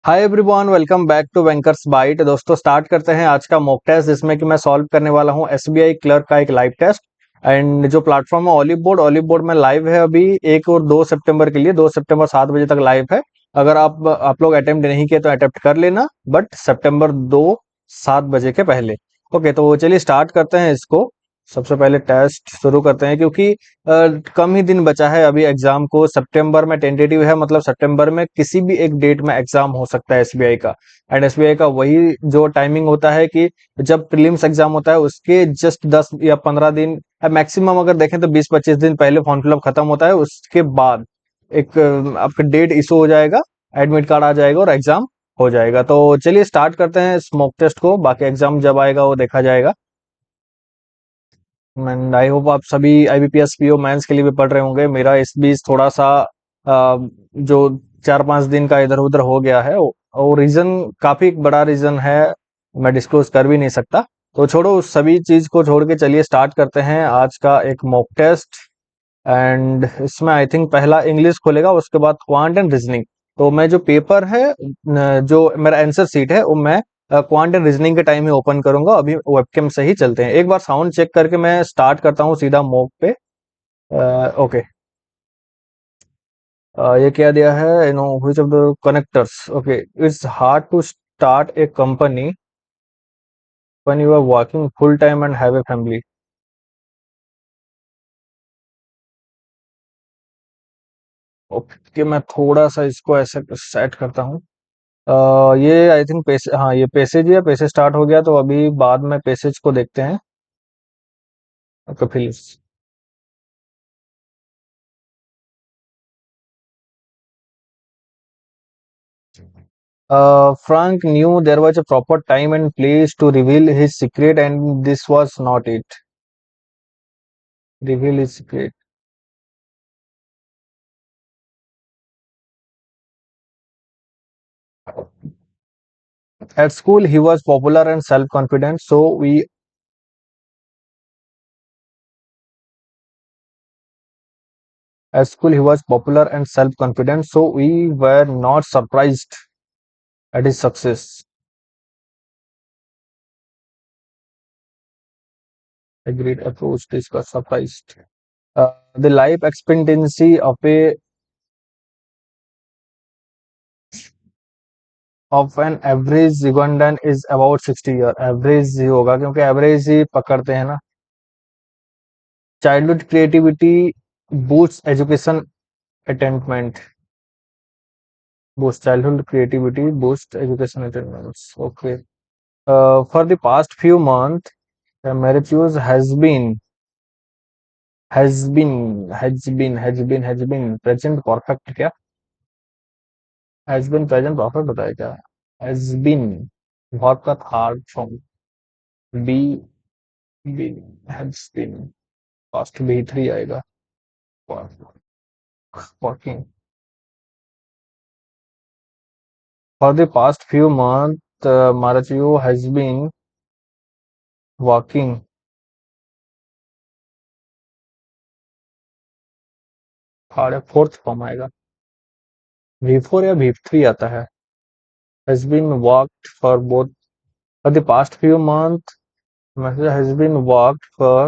Hi everyone, welcome back to bankers byte. दोस्तों, start करते हैं आज का मॉक टेस्ट जिसमें कि मैं सॉल्व करने वाला हूं एसबीआई क्लर्क का एक लाइव टेस्ट। एंड जो प्लेटफॉर्म है ऑलिव बोर्ड में लाइव है अभी 1 और 2 सितंबर के लिए। 2 सितंबर 7 बजे तक लाइव है। अगर आप लोग अटेम्प्ट नहीं किए तो अटेम्प्ट कर लेना, बट सितंबर 7 बजे के पहले। ओके, तो चलिए स्टार्ट करते हैं इसको। सबसे पहले टेस्ट शुरू करते हैं क्योंकि कम ही दिन बचा है अभी एग्जाम को। सितंबर में टेंटेटिव है, मतलब सितंबर में किसी भी एक डेट में एग्जाम हो सकता है एसबीआई का। एंड एसबीआई का वही जो टाइमिंग होता है कि जब प्रीलिम्स एग्जाम होता है उसके जस्ट 10 या 15 दिन, मैक्सिमम अगर देखें तो 20-25 दिन पहले फॉर्म फिलअप खत्म होता है। उसके बाद एक आपका डेट इशू हो जाएगा, एडमिट कार्ड आ जाएगा और एग्जाम हो जाएगा। तो चलिए स्टार्ट करते हैं स्मोक टेस्ट को, बाकी एग्जाम जब आएगा वो देखा जाएगा। एंड आई होप आप सभी आईबीपीएस पीओ मेंस के लिए भी पढ़ रहे होंगे। मेरा इस बीच थोड़ा सा जो 4-5 दिन का इधर उधर हो गया है, और रीजन काफी बड़ा रीजन है, मैं डिस्क्लोज कर भी नहीं सकता। तो छोड़ो, उस सभी चीज को छोड़ के चलिए स्टार्ट करते हैं आज का एक मॉक टेस्ट। एंड इसमें आई थिंक पहला इंग्लिश खुलेगा, उसके बाद क्वांट एंड रीजनिंग। तो मैं जो पेपर है जो मेरा आंसर सीट है वो मैं क्वांट एंड रीजनिंग के टाइम ही ओपन करूंगा। अभी वेबकैम से ही चलते हैं, एक बार साउंड चेक करके मैं स्टार्ट करता हूँ सीधा मॉक पे। ओके, ये क्या दिया है, which of the connectors. Okay, it's hard to start a company when you are working full time and have a family. Okay, मैं थोड़ा सा इसको ऐसे सेट करता हूँ। ये आई थिंक पैसे, हाँ ये पैसेज है, पैसे स्टार्ट हो गया तो अभी बाद में पैसेज को देखते हैं। Okay, Phillips. Frank knew there was a proper time and place to reveal his secret, and this was not it. Reveal his secret. At school, he was popular and self-confident, so we at school he was popular and self-confident, so we were not surprised at his success. Agreed approach discussed surprised. The life expectancy of an average Ugandan is about 60 year. Average ही होगा क्योंकि average ही पकड़ते हैं ना। Childhood creativity boost education attainment. Boost childhood creativity boost education attainments. Okay, for the past few month मैरिट्यूज has been present perfect क्या? Has been present perfect होता है क्या? हैज बीन बहुत का hard from B been has been past B three आएगा। Working for the past few months, Marachu has been working। Third fourth form आएगा, V4 या V3 आता है। has been worked for the past few months, has been worked for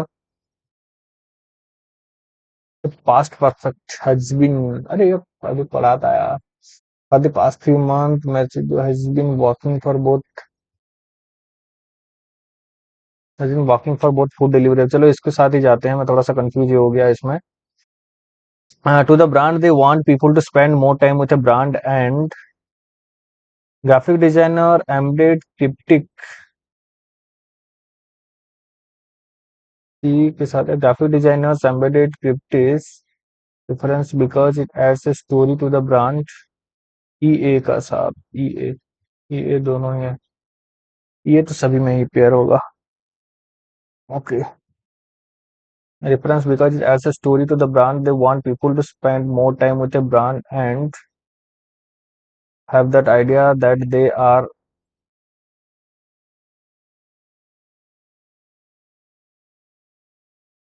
the past perfect has been। अरे ये अभी पढ़ा था यार। for the past few months Marachu has been working for both food delivery। चलो इसके साथ ही जाते हैं, मैं थोड़ा सा कंफ्यूज हो गया इसमें। To the brand, they want people to spend more time with a brand, and graphic designer embedded cryptic C के साथ है। graphic designers embedded cryptics reference because it adds a story to the brand। EA का साथ EA दोनों ही है। ये तो सभी में ही पेयर होगा। Okay, reference because it adds a story to the brand, they want people to spend more time with a brand and have that idea that they are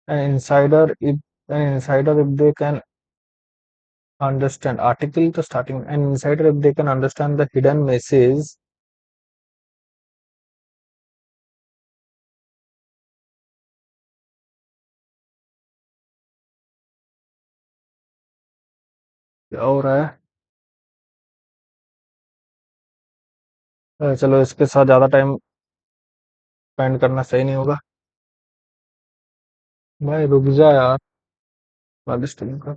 an insider if they can Understand article to starting and insider if they can understand the hidden message. क्या हो रहा है? चलो इसके साथ ज्यादा time spend करना सही नहीं होगा। भाई रुक जा यार। स्वादिष्ट का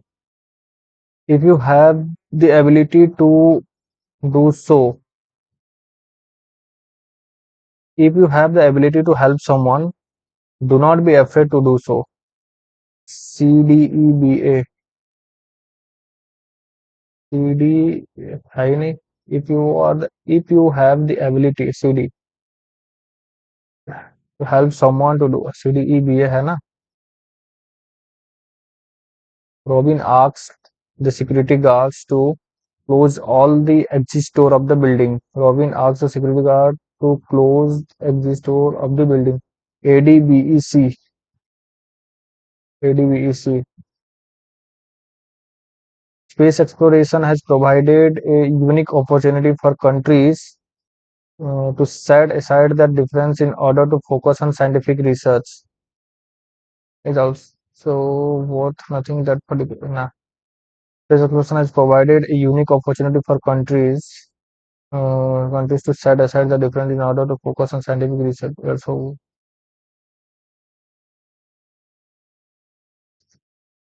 if you have the ability to do so, if you have the ability to help someone, do not be afraid to do so. CDEBA, CD है ही नहीं। if you are if you have the ability CD to help someone to do CDEBA है ना। Robin asked the security guards to close all the exit door of the building. Robin asked the security guard to close exit door of the building. ADBEC, ADBEC. Space exploration has provided a unique opportunity for countries to set aside their difference in order to focus on scientific research. Is also worth nothing that particular. Nah. Space exploration has provided a unique opportunity for countries to set aside the difference in order to focus on scientific research. Also,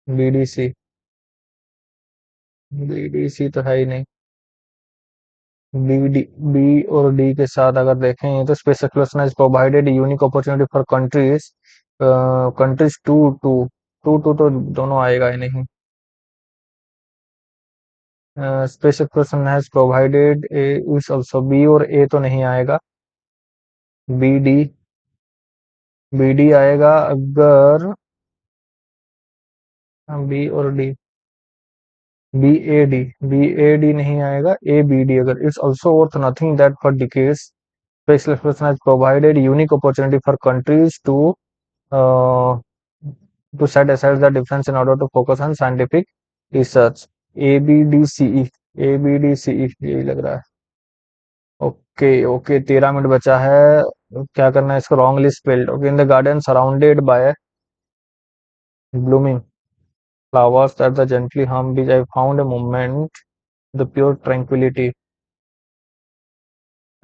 BDC, BDC तो है ही नहीं। B और D के साथ अगर देखें तो space exploration has provided unique opportunity for countries to तो दोनों आएगा ही नहीं। Space exploration has provided a is also B और ए तो नहीं आएगा। बी डी, बी डी आएगा अगर बी और D, B A D, B A D नहीं आएगा। ए बी डी अगर it's also worth nothing that for decades space exploration has provided unique opportunity for countries uh, to set aside the difference in order to focus on scientific research. A B D C E, A B D C E यही लग रहा है। Okay okay 13 minute बचा है। क्या करना है इसको? Wrongly spelled. Okay in the garden surrounded by blooming flowers that the gently hum which I found a moment the pure tranquility।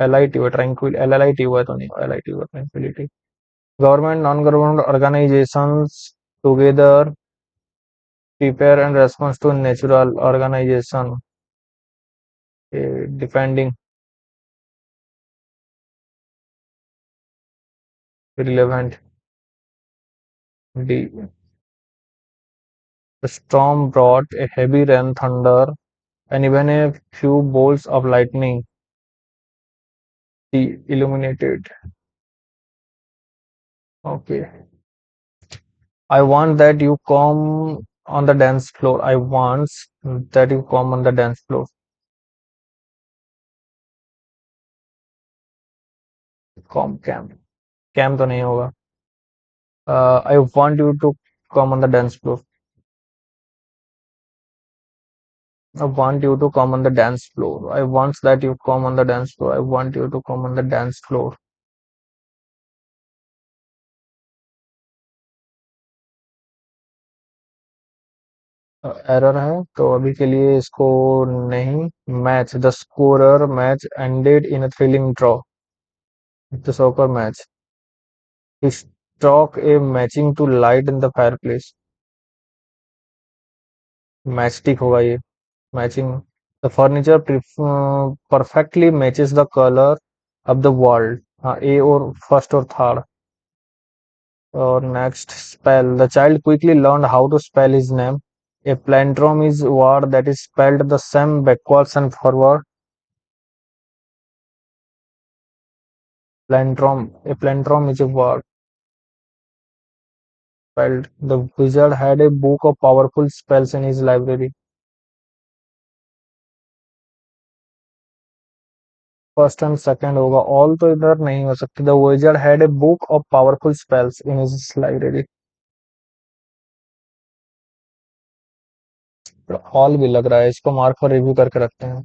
L I T हुआ tranquil, L L I T हुआ तो नहीं, एल आई टी हुआ tranquility. Government non government organisations together prepare and response to natural organization defending relevant D. The storm brought a heavy rain, thunder, and even a few bolts of lightning. The illuminated. Okay. I want that you come on the dance floor. I want that you come on the dance floor. Come camp. Camp तो नहीं होगा। I want you to come on the dance floor. I want you to come on the dance floor. I want that you come on the dance floor. I want you to come on the dance floor. Error है तो अभी के लिए इसको नहीं। Match the scorer match ended in a thrilling draw the soccer match stroke a matching to light in the fireplace. Matchstick होगा ये। Matching the furniture perfectly matches the colour of the world. हाँ A और first और third. और next spell the child quickly learn how to spell his name. A palindrome is a word that is spelled the same backwards and forward. Palindrome. A palindrome is a word spelled. The wizard had a book of powerful spells in his library. First and second होगा। All तो इधर नहीं हो सकती। The wizard had a book of powerful spells in his library. All भी लग रहा है, इसको मार्क फॉर रिव्यू करके रखते हैं।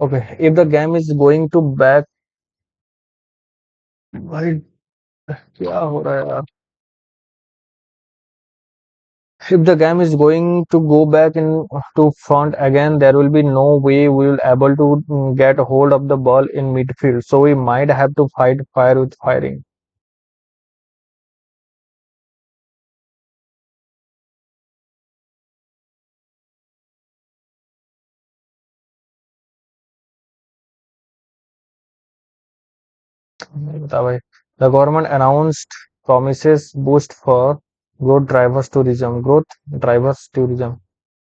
Okay, if the game is going to back, भाई क्या हो रहा है यार? If the game is going to go back in to front again, there will be no way we will able to get hold of the ball in midfield. So we might have to fight fire with firing. नहीं बता भाई। The government announced promises boost for growth drivers tourism.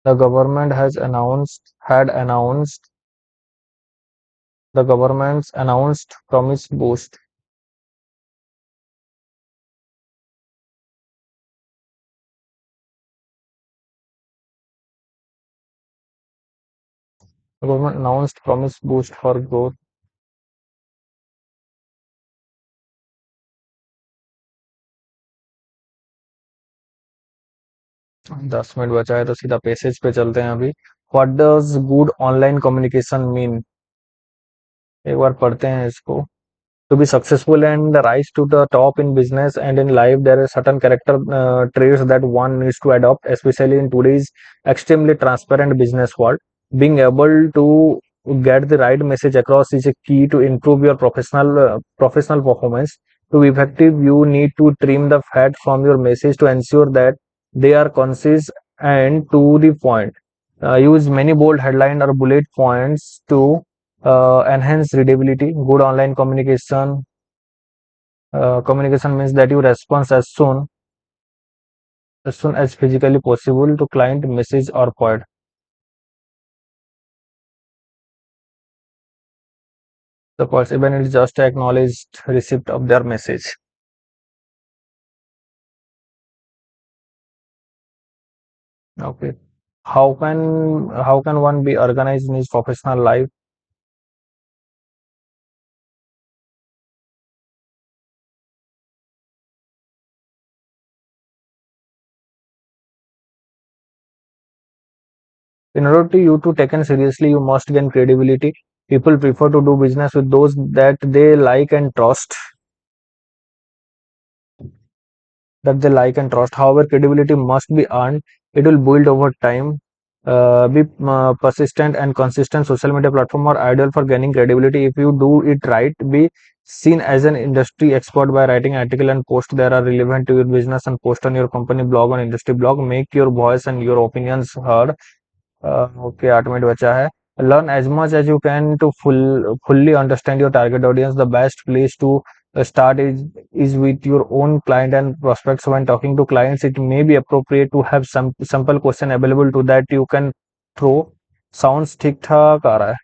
The government has announced had announced the government's announced promise boost. The government announced promise boost for growth. 10 minute बचा है तो सीधा passage पे चलते हैं अभी। What does good online communication mean? एक बार पढ़ते हैं इसको। To be successful and rise to the top in business and in life, there are certain character traits that one needs to adopt, especially in today's extremely transparent business world. Being able to get the right message across is a key to improve your professional performance. To be effective, you need to trim the fat from your message to ensure that they are concise and to the point. Use many bold headline or bullet points to enhance readability. Good online communication means that you respond as soon as physically possible to client message or point. The person even is just acknowledged receipt of their message. Okay. How can one be organized in his professional life? In order to you to taken seriously, you must gain credibility. People prefer to do business with those that they like and trust. However, credibility must be earned. It will build over time. Be persistent and consistent. Social media platform are ideal for gaining credibility if you do it right. Be seen as an industry expert by writing article and post that are relevant to your business and post on your company blog or industry blog. Make your voice and your opinions heard. Okay 8 minute बचा है। Learn as much as you can to fully understand your target audience. The best place to start is with your own client and prospects. When talking to clients, it may be appropriate to have some simple question available to that you can throw। sounds ठीक ठाक आ रहा है।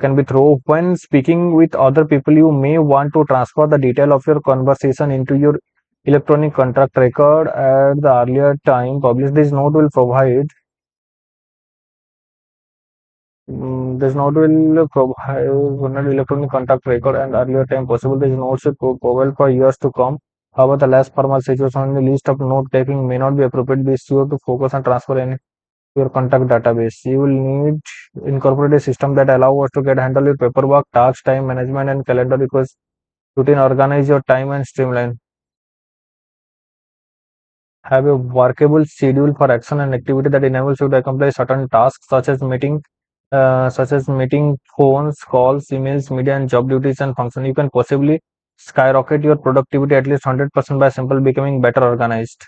Can be throw when speaking with other people, you may want to transfer the detail of your conversation into your electronic contract record at the earlier time. Publish this note will provide this note will provide electronic contact record and earlier time possible. This note should provide for years to come. However, the less formal situation on the list of note taking may not be appropriate. Be sure to focus on transfer in your contact database. You will need incorporate a system that allow us to get handle your paperwork, task, time management, and calendar request routine. Organize your time and streamline. Have a workable schedule for action and activity that enables you to accomplish certain tasks such as meeting, phones, calls, emails, media, and job duties and functions. You can possibly skyrocket your productivity at least 100% by simply becoming better organized.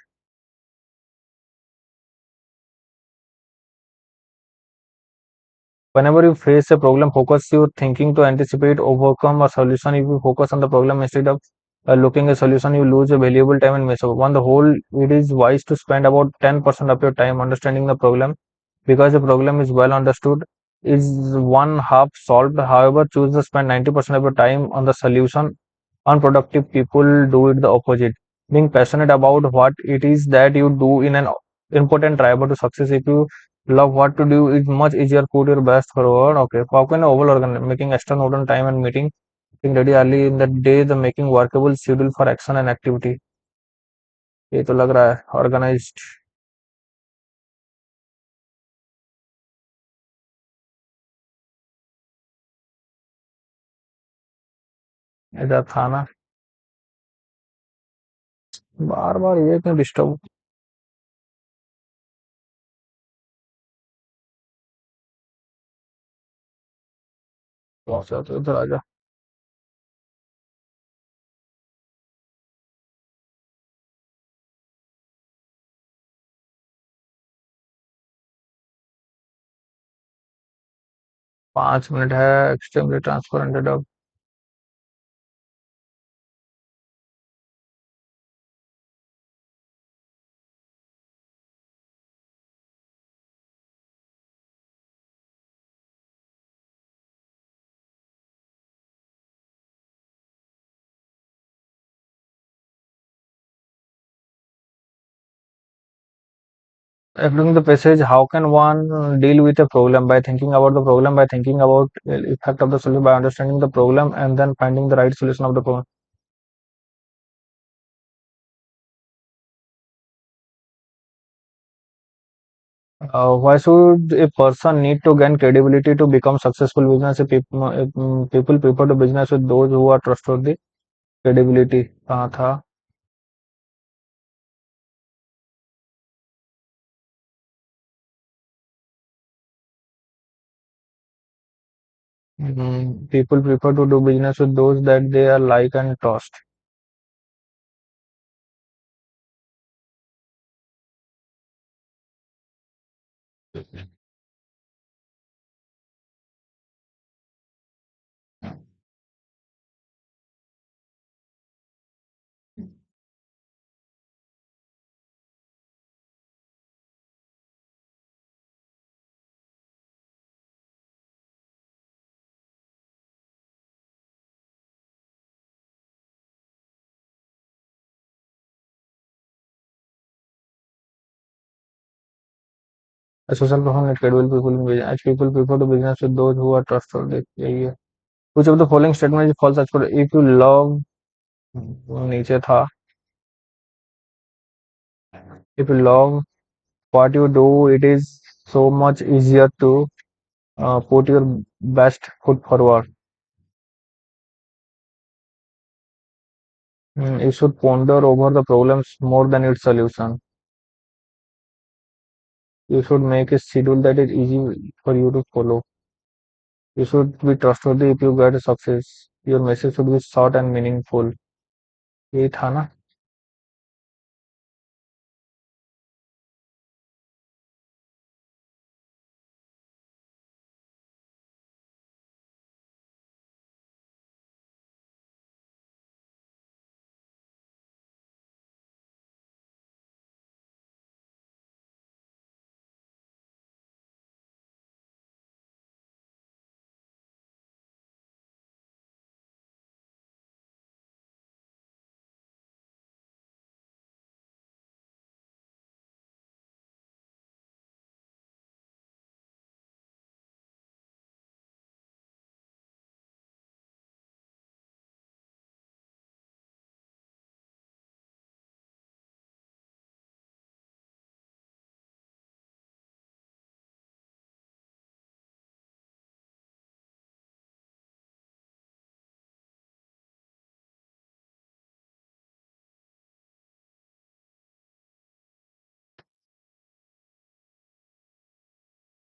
Whenever you face a problem, focus your thinking to anticipate, overcome, or solution. If you focus on the problem instead of looking a solution, you lose a valuable time and miss out. On the whole, it is wise to spend about 10% of your time understanding the problem because the problem is well understood is one half solved. However, choose to spend 90% of your time on the solution. Unproductive people do it the opposite. Being passionate about what it is that you do in an important driver to success. If you love what to do, it's much easier put your best forward. Okay, how can overall making extra note on time and meeting, being ready early in the day, the making workable schedule for action and activity. ये तो लग रहा है organized. इधर था ना। बार बार ये क्यों डिस्टर्ब। पहुंचा तो इधर आजा। 5 मिनट है। एक्सट्रीमली ट्रांसपेरेंट अब। During the passage, how can one deal with a problem? By thinking about the problem, by thinking about the effect of the solution, by understanding the problem, and then finding the right solution of the problem. Why should a person need to gain credibility to become successful business? If people prefer to business with those who are trustworthy. Credibility कहाँ था? People prefer to do business with those that they are like and trust. A social person with credible people in business. As people prefer to business with those who are trustworthy. यही है. Which of the following statement is false as per if you love नीचे था. If you love what you do, it is so much easier to put your best foot forward. You should ponder over the problems more than its solution. You should make a schedule that is easy for you to follow. You should be trustworthy if you get success. Your message should be short and meaningful. यही था ना.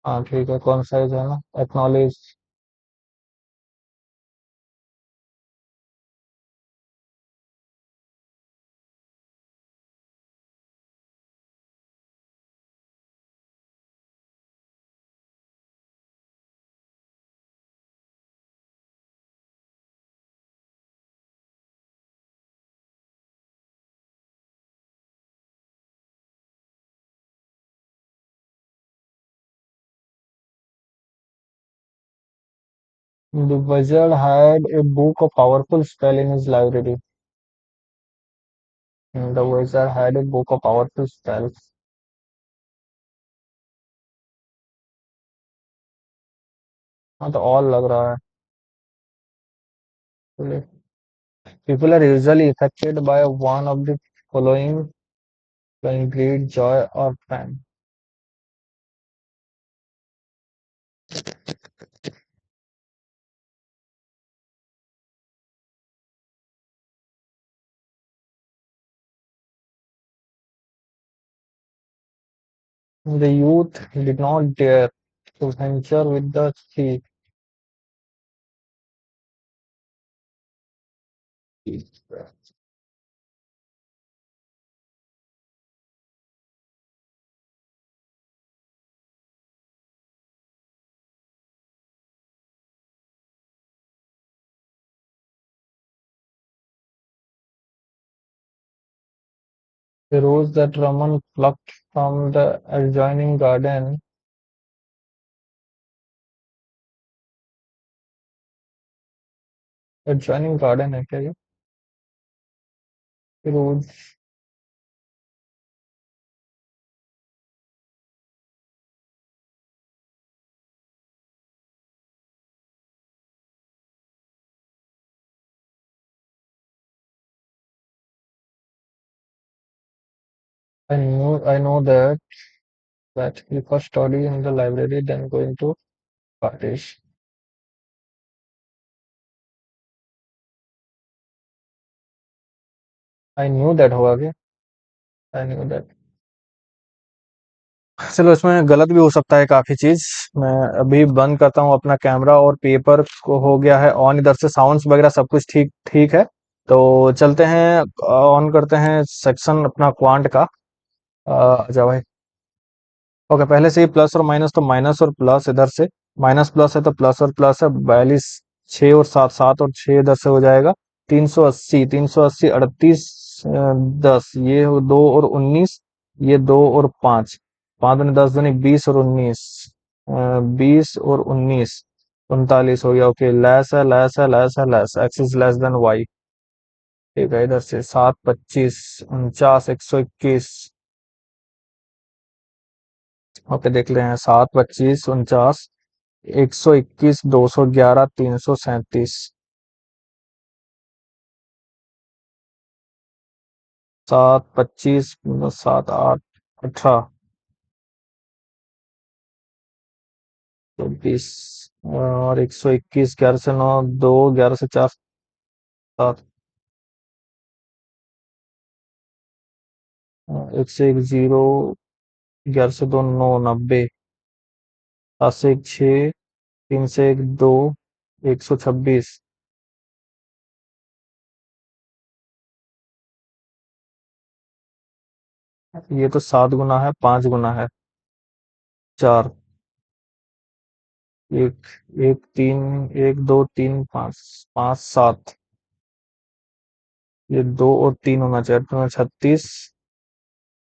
हाँ ठीक है. कौन सा है ना. Acknowledge. The wizard had a book of powerful spell in his library. The wizard had a book of powerful spells. हाँ तो all लग रहा है. चलिए. People are usually affected by one of the following when greed, joy, or pain. The youth did not dare to venture with the sea. The rose that Raman plucked from the adjoining garden. Adjoining garden है क्या ये? Rose. I know that he first study in the library, then going to college. I knew that होगा क्या? I knew that. चलो इसमें गलत भी हो सकता है काफी चीज। मैं अभी बंद करता हूँ अपना कैमरा और पेपर को हो गया है ऑन, इधर से साउंड्स वगैरह सब कुछ ठीक ठीक है। तो चलते हैं, ऑन करते हैं सेक्शन अपना क्वांट का। आजा भाई। ओके, पहले से ही प्लस और माइनस, तो माइनस और प्लस इधर से, माइनस प्लस है तो प्लस और प्लस है। 42, 6 और 7, 7 और 6 इधर से हो जाएगा। 380, 380, 38, 10, ये 2 और 19, ये 2 और 5, 5 दूनी 10 दूनी 20 और 19, 20 और 19, 39 हो गया। ओके, लेस है, लेस है, लेस है, less, X is less than Y. ठीक है, इधर से 7, 25, 49, 121। ओके, देख रहे हैं 7, 25, 49, 121, 211, 337। 7, 25, 7, 8, 18, 24 और 121, 11 से 9, 2, 11 से 4, 7, 1 से 1, 0, 11 से 2, 9, 90, 7 से 1, 6, 3 से 1, 2, 126। ये तो 7 गुना है, 5 गुना है, 4, 1, 1, 3, 1, 2, 3, 5, 5, 7, ये 2 और 3 होना चाहिए, तो 36,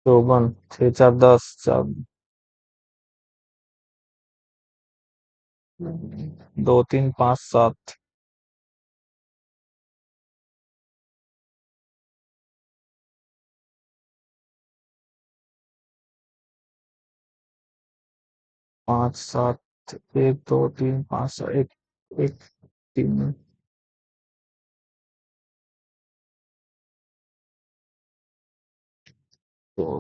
54, 6, 4, 10, 4, 2, 3, 5, 7, 5, 7, 1, 2, 3, 5, 1, 1, 3। तो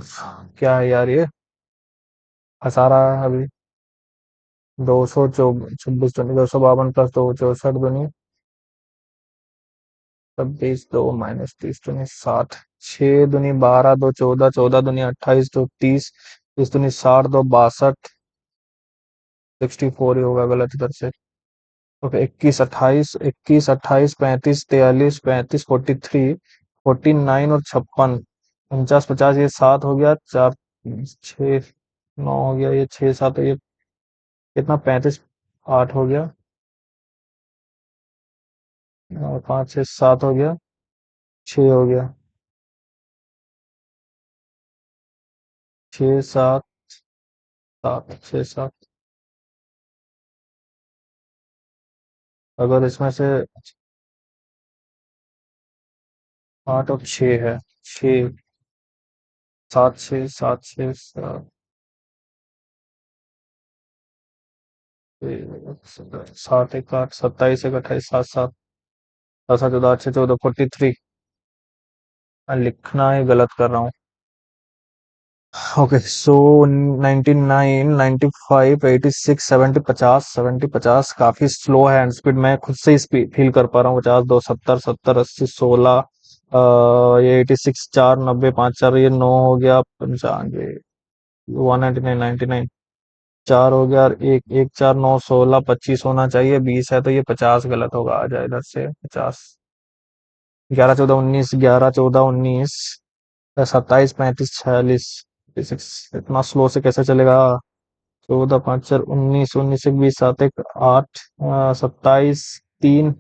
क्या है यार ये, हंसा रहा है अभी। 226 दूनी 252 प्लस 2, 64 दूनी 26, 2 माइनस 30 दूनी 60, 6 दूनी 12, 2 14, 14 दूनी 28, 2 30, 30 दूनी 60, 2 62, 64 ही होगा गलत इधर से। ओके, 21, 28, 21, 28, 35, 43, 35, 43, 49 और 56, 49, 50, ये 7 हो गया, 4, 6, 9 हो गया, ये 6, 7 ये कितना, 35, 8 हो गया, और 5, 6, 7 हो गया, 6 हो गया, 6, 7, 7, 6, 7। अगर इसमें से 8 और 6 है, 6, 7, 6, 7, 6, 7, 1, 8, 27, 1, 28, 7, 7, 7, 7, 14, 8, 14, 43। लिखना ही गलत कर रहा हूँ। ओके, सो 99, 95, 86, 70, 50, 70, 50 काफी स्लो है हैंड स्पीड, मैं खुद से ही फील कर पा रहा हूँ। 50, 2, 70, 70, 80, 16, ये 86, 4, 90, 5, 4, ये 9 हो गया, 95, 199, 99, 4 हो गया, और एक एक 4, 9, 16, 25 होना चाहिए, 20 है तो ये 50 गलत होगा, आ जाए इधर से 50। 11, 14, 19, 11, 14, 19, 27, 35, 46, 36। इतना स्लो से कैसे चलेगा? 14, 5, 4, 19, 19, 1, 20, 7, 1, 8, 27, 3,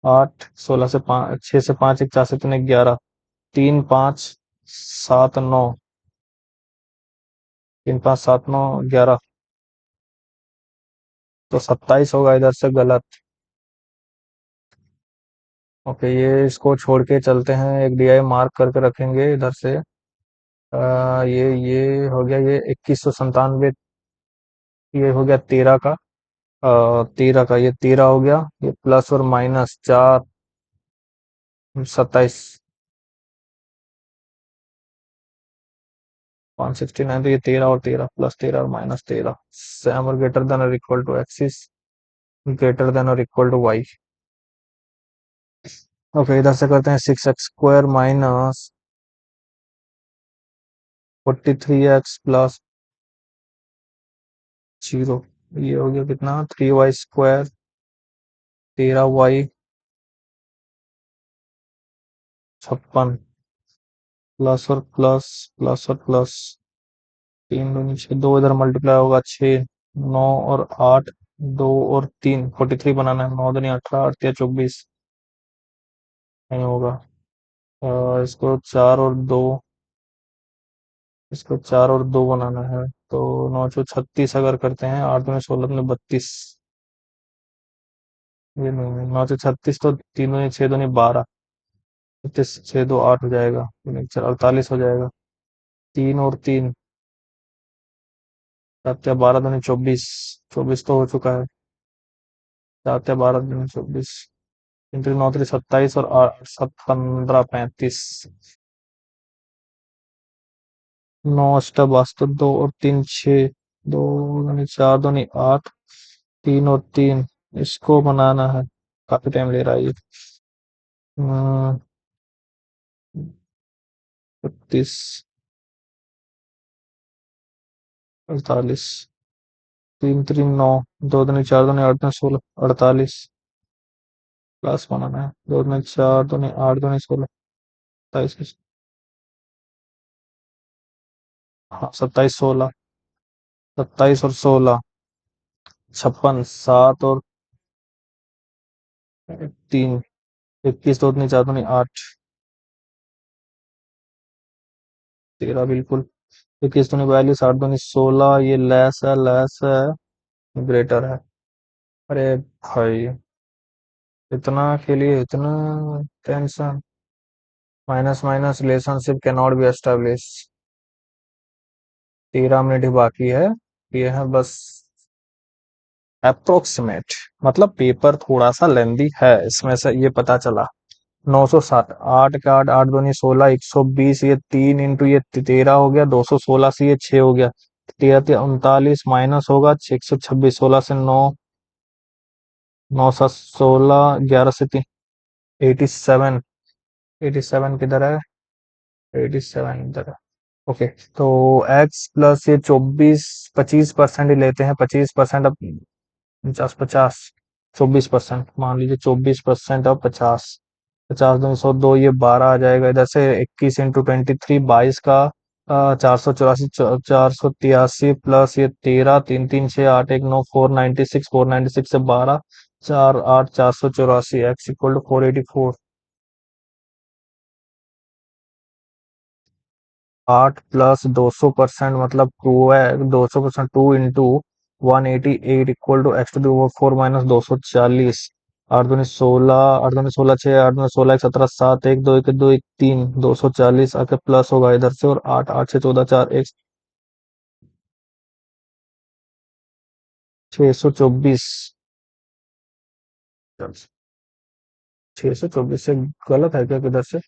8, 16 से 5, 6 से 5, 1, 4 से 3, 11, 3, 5, 7, 9, 3, 5, 7, 9, 11, तो 27 होगा इधर से गलत। ओके, ये इसको छोड़ के चलते हैं, एक डीआई मार्क करके रखेंगे इधर से। ये हो गया, ये 2197, ये हो गया 13 का। 13 का, ये 13 हो गया, ये प्लस और माइनस 4, 27, 169, तो ये 13 और 13 प्लस 13 और माइनस 13, सेम और ग्रेटर देन और equal to axis, greater than और इक्वल टू वाई। ओके, इधर से करते हैं 6x² माइनस 43x प्लस 0। ये हो गया कितना? 3y², 13y 56, प्लस और प्लस, प्लस और प्लस, 3 दूनी 6, 2 इधर मल्टीप्लाई होगा 6, 9 और 8, 2 और 3, 43 बनाना है, 9 दूनी 18, 8 या 24, नहीं होगा। इसको 4 और 2, इसको 4 और 2 बनाना है, तो 9 चौ 36 अगर करते हैं, 8 दूनी 16, दूनी 32, ये नहीं है, 9 चौ 36, तो 3 दूनी 6, दूनी 12, 36, 6, 2, 8 हो जाएगा, 48 हो जाएगा, 3 और 3, 7 या 12 दूनी 24, 24 तो हो चुका है, 7 या 12 दूनी 24, 3, 9, 27, और 8, 7, 15, 35, 9 अष्टा 72, 2 और 3, 6, 2 दूनी 4, दूनी 8, 3 और 3, इसको बनाना है, काफी टाइम ले रहा है ये। 32, 48, 3, 3, 9, 2 दूनी 4, दूनी 8, दूनी 16, 48, प्लस बनाना है, 2 दूनी 4, दूनी 8, दूनी 16, 27, हाँ 27, 16, 27 और 16, 56, 7 और 3, 21, 2 दूनी 4, दूनी 8, 13 बिल्कुल, 21 दूनी 42, 8 दूनी 16, ये लेस है, लेस है, ग्रेटर है। अरे भाई, इतना के लिए इतना tension? Minus minus relationship can not be establish. 13 minute ही बाकी है, ये है बस अप्रोक्सीमेट, मतलब पेपर थोड़ा सा लेंदी है, इसमें से ये पता चला। 960, 8 के 8, 8 दूनी 16, 120, ये 3 इंटू ये 13 हो गया, 216 से ये 6 हो गया, 13, 39 माइनस होगा 126, 16 से 9, 9, 7, 16, 11 से 3, 87, 87 किधर है? 87 इधर है। ओके, तो x प्लस ये 24, 25% ही लेते हैं, 25%, अब 50, 50, 24% मान लीजिए, 24% अब 50, 50 दूनी 102, ये 12 आ जाएगा इधर से, 21 इंटू 23, 22 का 484, 483, प्लस ये 13, 3, 3, 6, 8, 1, 9, 496, 496 से 12, 4, 8, 484, एक्स इक्वल टू 484, 8 प्लस 200% मतलब 2 है, 200%, 2 into 188 equal to X to the power 4 minus 240, 8 दूनी 16, 8 दूनी 16, 6, 8 दूनी 16, 1, 17, 7, 1, 2, 1, 2, 1, 3, 240 आके प्लस होगा इधर से, और 8, 8 से 14, 4, 1, 624, 624 से गलत है क्या किधर से?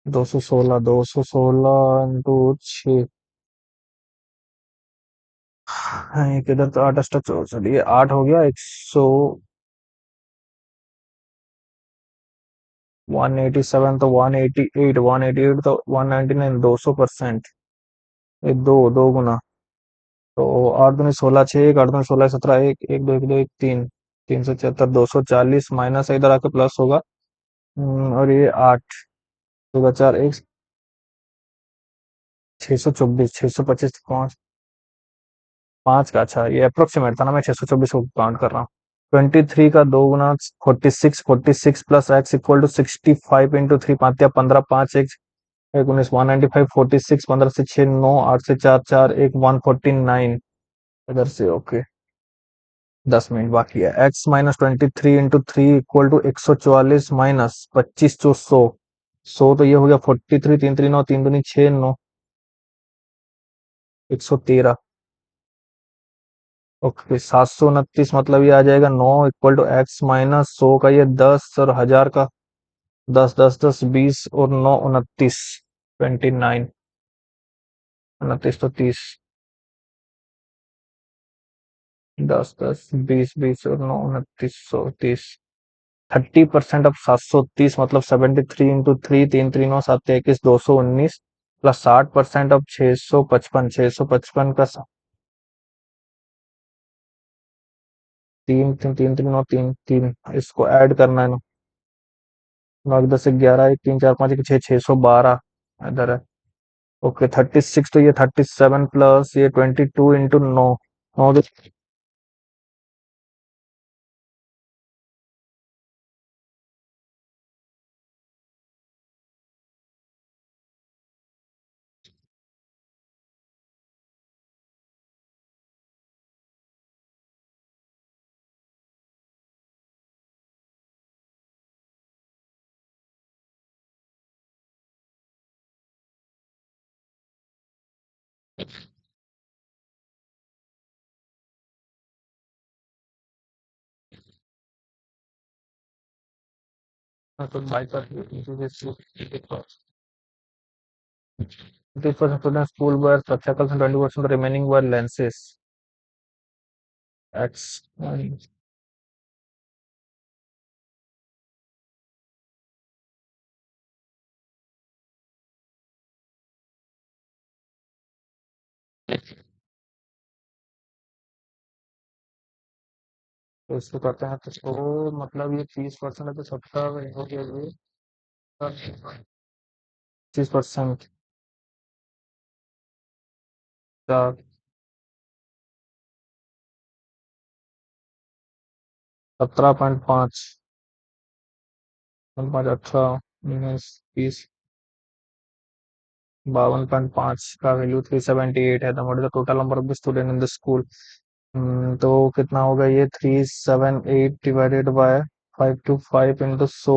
216, 216 इंटू 6, हाँ, किधर तो 8 अष्टा चलिए 8 हो गया, 100, 187, तो 188, 188 तो 199, 200%, ये दो दो गुना, तो 8 दूनी 16, 6 एक, 8 दूनी 16 17, एक एक दो एक दो एक तीन, 376, 240 माइनस है, इधर आके प्लस होगा। और ये 8, दो का 4, एक 624, 625, पाँच, पाँच का, अच्छा ये अप्रोक्सीमेट था ना, मैं 624 को काउंट कर रहा हूँ। 23 का दो गुना 46, 46 plus X equal to 65 into three, पाँच या 15, पाँच एक, एक 19, 195, 46, 15 से 6 9, 8 से 4 4, एक 149 इधर से, ओके। 10 मिनट बाकी है। X minus 23 into three equal to 144 minus 25 जो 100, 100 तो ये हो गया 43, तीन तीन नौ, तीन दूनी 6 9, 113, ओके। 729 मतलब ये आ जाएगा 9 इक्वल टू एक्स माइनस 100 का ये 10 और 1000 का 10 10 10 20 और 9 29, 29, 29 तो 30, 10 10 20 20 और 9 29, 130, 30% ऑफ 730 मतलब 73 इंटू थ्री, तीन तीन नौ, 7 21, 219 प्लस 60% ऑफ 655, 655 का तीन तीन तीन तीन नौ तीन तीन, इसको ऐड करना है ना। 9 10 11, एक तीन चार पाँच एक छः, 612 इधर है, ओके। 36 तो ये 37 प्लस ये 22 इंटू नौ, नौ तो बाई पर 20% students school wear spectacles and 20% remaining wear lenses. X, तो इसको करते हैं, तो मतलब ये 30% है, तो सबका हो गया ये 30%, 17.5, 18, 19, 20, 52.5 का वैल्यू 378 है। What is the total number of the student in the school? तो कितना होगा ये 378 डिवाइडेड बाय 525 इंटू 100,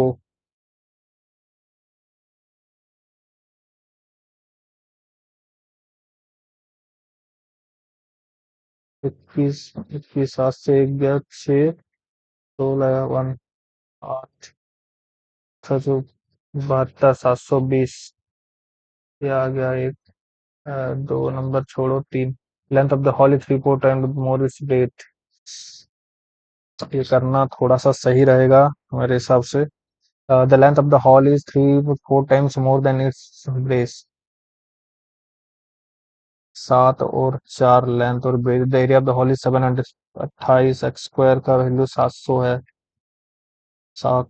21, 21, 7 से 1 गया 6, 16 1, 8, 6 72, 720, ये आ गया एक, दो नंबर छोड़ो, तीन। Length of the hall is 3 4 time more is breath, ये करना थोड़ा सा सही रहेगा मेरे हिसाब से। The length of the hall is 3 4 times more than its breath, 7 और 4 लेंथ और breath. The area of the hall is 728, X square का वैल्यू 700 है, 7,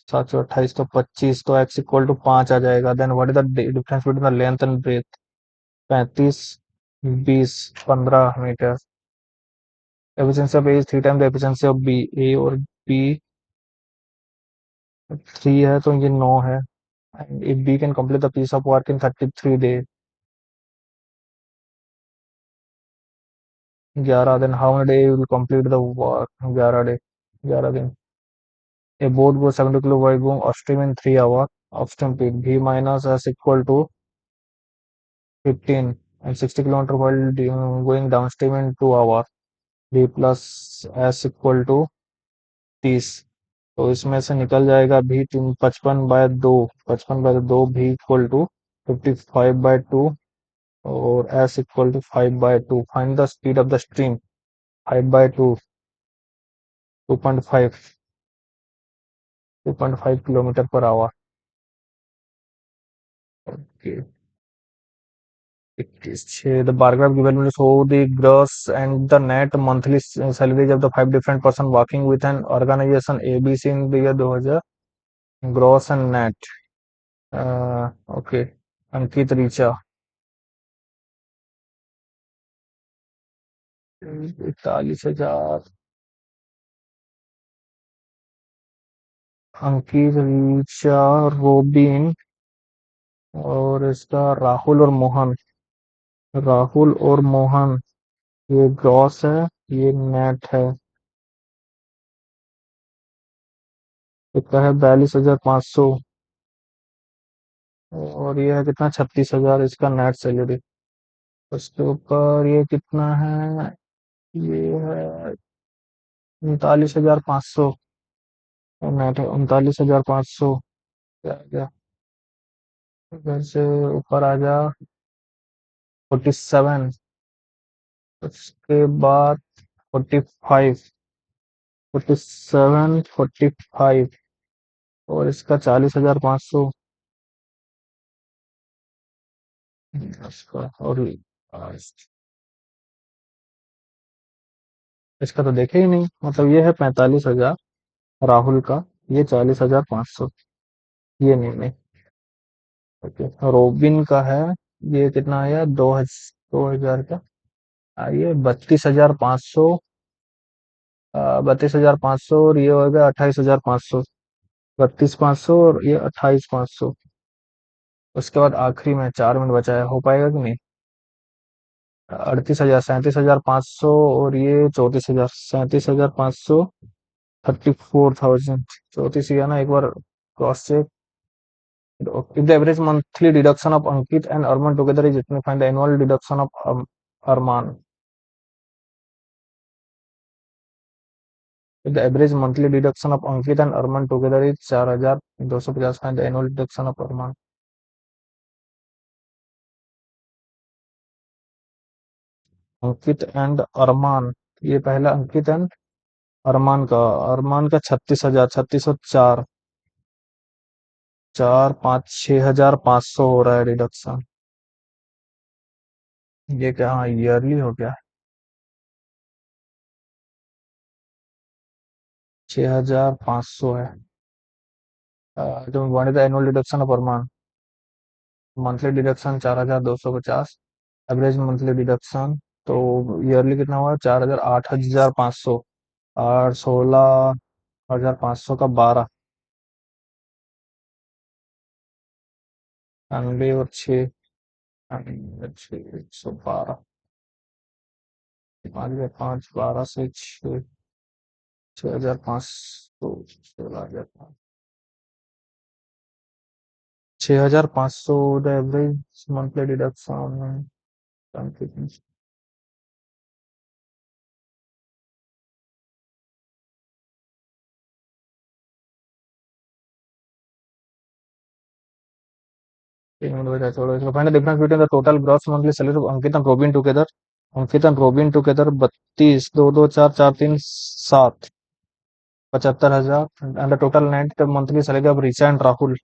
7 से 28 तो 25, तो एक्स इक्वल टू 5 आ जाएगा। Then what is the difference between the length and breadth? 35, 20, 15 metre. Efficiency of A is 3 time the efficiency of B, A और B 3 है तो ये 9 है। And if B can complete the piece of work in 33 day, 11 दिन, how many day will complete the work? 11 day, 11 दिन। A boat goes 70 kilo by going upstream in 3 hours. Upstream speed V minus S equal to 15 and 60 kilometer while going downstream in 2 hours. V plus S equal to 30। तो इसमें से निकल जाएगा भी 55/2, 55/2 भी equal to 55/2 और S equal to 5/2। Find the speed of the stream, 5/2, 2.5, 2.5 kilometre per hour, okay. 21 6 the paragraph given will show the gross and the net monthly salaries of the five different person working with an organization ABC in the year 2000 gross and net okay Ankit Richa 41,000 Ankit Richa robin और इसका राहुल और मोहन ये gross है ये net है इसका है 42,500 और ये है कितना 36,000 इसका नेट सैलरी उसके ऊपर ये कितना है ये है 39,500 नेट है 39,500 आ गया इधर से ऊपर आ जा 47 उसके बाद 45 47 45 और इसका 40,500 इसका और इसका तो देखे ही नहीं मतलब ये है 45,000 राहुल का ये 40,500 ये नहीं ओके रोबिन का है ये कितना आया 2,000 का ये 32,500 32,500 और ये हो गया 28,500 32,500 और ये 28,500 उसके बाद आखिरी में 4 मिनट बचा है हो पाएगा कि नहीं 38,000 37,500 और ये 34,000 37,500 34,000 34 ही है ना एक बार cross check if the average monthly deduction of Ankit and Arman together is itna find the annual deduction of Arman if the average monthly deduction of Ankit and Arman together is 4,250 find the annual deduction of Arman Ankit and Arman ये पहला अंकित and अरमान का 36,000 3604 4 5 6,500 हो रहा है deduction ये क्या हाँ yearly हो गया 6,500 है जो one is the annual deduction of Arman monthly deduction 4,250 average monthly deduction तो ईयरली कितना हुआ 4,000 8,500 और 16,500 का 12 96 और 6 112 5,500 12 से 6 6,500 16,500 6,500 द एवरेज मंथली डिडक्शन छोड़ो इसको find the difference between the total gross monthly salary of Ankit and robin together 32 2 2 4 4 3 7 75,000 and the total net monthly salary of Richa and Rahul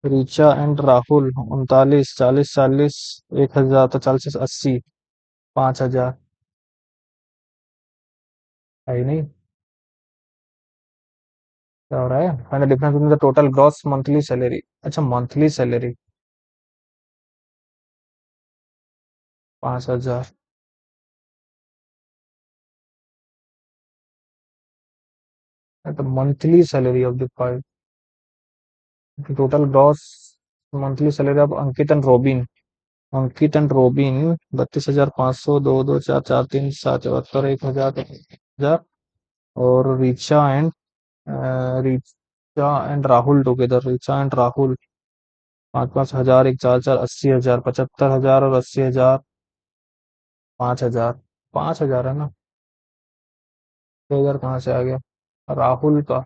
39 40 40 1,000 तो 40 80 5,000 है ही नहीं क्या हो रहा है find the difference between the total gross monthly salary अच्छा monthly salary 5,000 the monthly salary of the five the total gross monthly salary of Ankit and robin 32,500 2 2 4 4 3 7 74 1,000 और Richa and Rahul together Richa and Rahul 5,500 1 4 4 80,000 75,000 और 80,000 5,000 5,000 है ना 6,000 कहाँ से आ गया राहुल का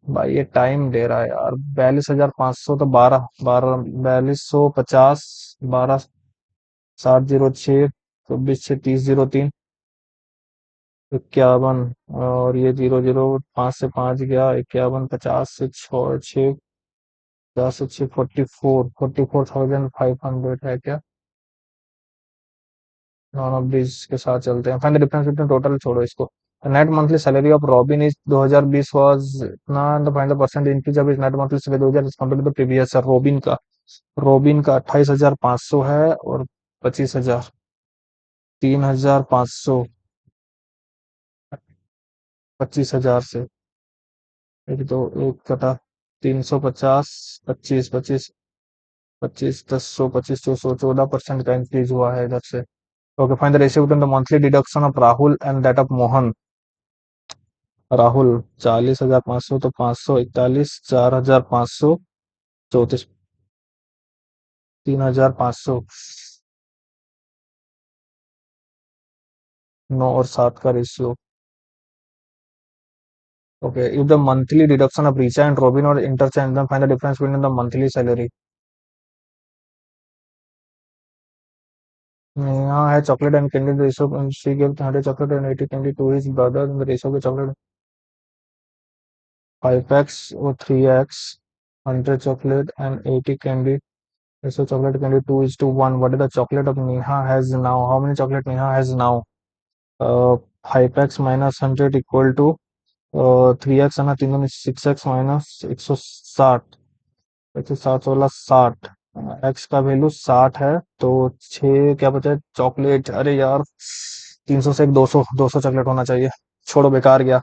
भाई ये टाइम दे रहा है यार 42,500 तो 42,50 12,706 24,6 30,03 51 और ये 00 5 से 5 गया 51 50 से 6 6 10 अच्छी 44,500 है क्या? नॉन ऑफ दिस के साथ चलते हैं। Find the difference between total, छोड़ो इसको। Net monthly salary of Robin is 2020 was ना, the find the percent increase of is net monthly salary 2000 compare to the previous year. Robin का 28,500 है और 25,000, 3,500 25,000 से एक दो एक कटा 350, 25 25 25 10 25 14% का इंक्रीज हुआ है इधर से। Okay, find the ratio between the monthly deduction of Rahul and that of Mohan. Rahul 40,500 तो 541, 4,534, 3,500, 9 और 7 का ratio. Okay, if the monthly deduction of Richa and Robin और interchange, then find the difference between the monthly salary. यहाँ है chocolate and candy ratio, she give 100 chocolate and 80 candy to his brother, the ratio के chocolate 5x और 3x, 100 chocolate and 80 candy. So chocolate candy 2:1. What is the chocolate of Neha has now? How many chocolate Neha has now? 5x minus 100 equal to 3x है ना, तीनों में 6x minus 160, 160 x का value 60 है तो 6 क्या बचा है चॉकलेट। अरे यार, 300 से एक 200 चॉकलेट होना चाहिए, छोड़ो बेकार गया।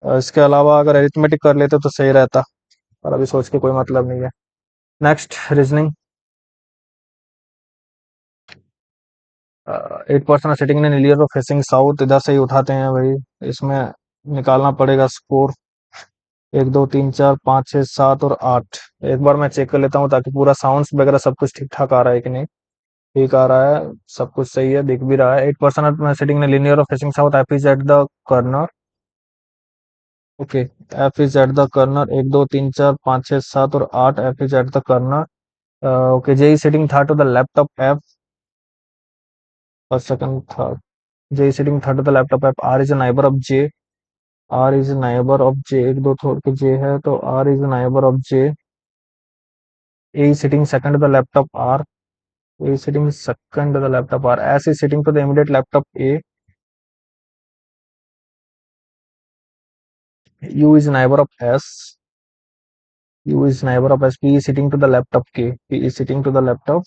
इसके अलावा अगर अरिथमेटिक कर लेते तो सही रहता, पर अभी सोच के कोई मतलब नहीं है। Next reasoning. 8% sitting in near और फेसिंग साउथ, इधर से ही उठाते हैं भाई। इसमें निकालना पड़ेगा स्कोर। 1 2 3 4 5 6 7 और 8। एक बार मैं चेक कर लेता हूँ ताकि पूरा साउंड्स वगैरह सब कुछ ठीक ठाक आ रहा है कि नहीं। ठीक आ रहा है, सब कुछ सही है, दिख भी रहा है। 8% सिटिंग इन लिनियर और facing south, F is at the corner. Okay, F is at the corner. 1 2 3 4 5 6 7 और 8, F is at the corner. Okay, J sitting third to the left of F, first second third. J is sitting third to the laptop app. R is a neighbor of J. R is a neighbor of J. एक दो छोड़ के J है तो R is a neighbor of J. A is sitting second to the laptop R. A is sitting second to the laptop R. S is sitting to the immediate laptop A. U is neighbor of S. U is neighbor of S. P is sitting to the laptop K. P is sitting to the laptop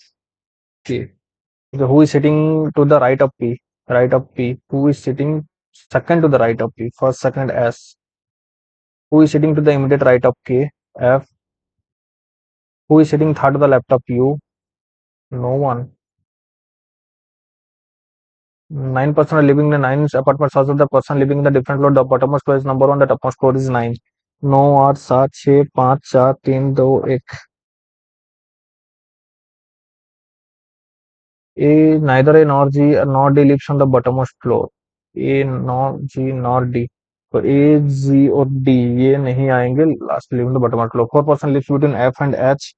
K. Okay, who is sitting to the right of P? Right of P. Who is sitting second to the right of P? First, second S. Who is sitting to the immediate right of K? F. Who is sitting third to the laptop U? No one. 9% are living in the 9 apartments. Also, the person living in the different floor, the bottommost floor is number 1, the topmost floor is 9. 9 8 7 6 5 4 3 2 1। A neither A nor G nor D lives on the bottommost floor. A nor G nor D, तो A G और D ये नहीं आएंगे last live in the bottommost floor. 4% lives between F and H।